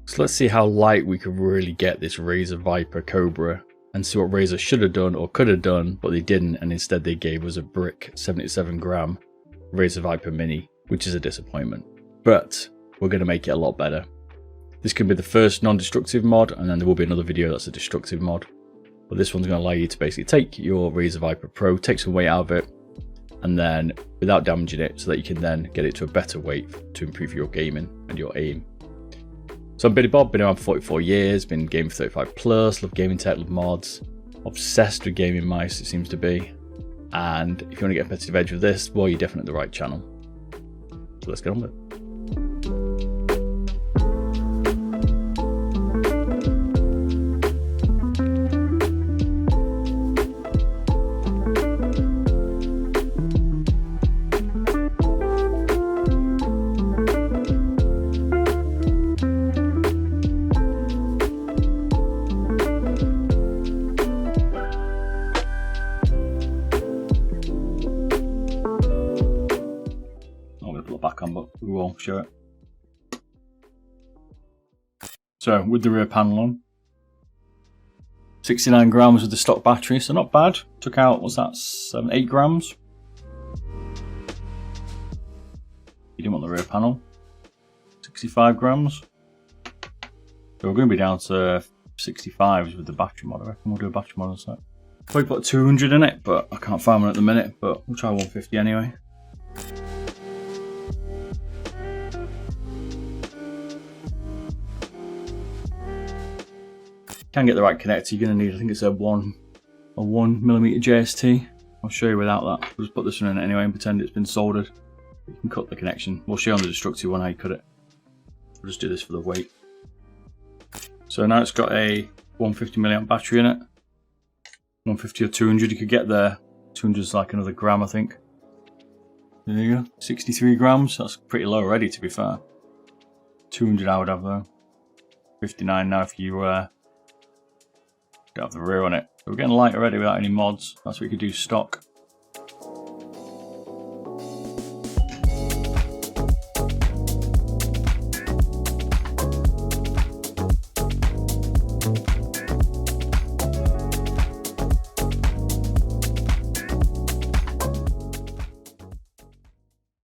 So let's see how light we could really get this Razer Viper Cobra and see what Razer should have done or could have done, but they didn't, and instead they gave us a brick 77 gram Razer Viper Mini, which is a disappointment. But we're going to make it a lot better. This could be the first non-destructive mod, and then there will be another video that's a destructive mod. But this one's going to allow you to basically take your Razer Viper Pro, take some weight out of it, and then without damaging it, so that you can then get it to a better weight to improve your gaming and your aim. So I'm Beardedbob, been around for 44 years, been gaming for 35 plus, love gaming tech, love mods, obsessed with gaming mice it seems to be. And if you want to get a competitive edge with this, well, you're definitely at the right channel. So let's get on with it. Back on, but we will show it. So with the rear panel on, 69 grams with the stock battery, so not bad. Took out, what's that, 8 grams. You didn't want the rear panel. 65 grams. So we're going to be down to 65s with the battery mod. I reckon we'll do a battery mod on a sec. Probably put 200 in it, but I can't find one at the minute, but we'll try 150 anyway. Can get the right connector. You're going to need, I think it's a 1mm JST. I'll show you without that. We'll just put this one in anyway and pretend it's been soldered. You can cut the connection. We'll show you on the destructive one how you cut it. We'll just do this for the weight. So now it's got a 150mAh battery in it. 150 or 200 you could get there. 200 is like another gram, I think. There you go. 63 grams. That's pretty low already, to be fair. 200 I would have though. 59 now if you don't have the rear on it. So we're getting light already without any mods. That's what you could do stock.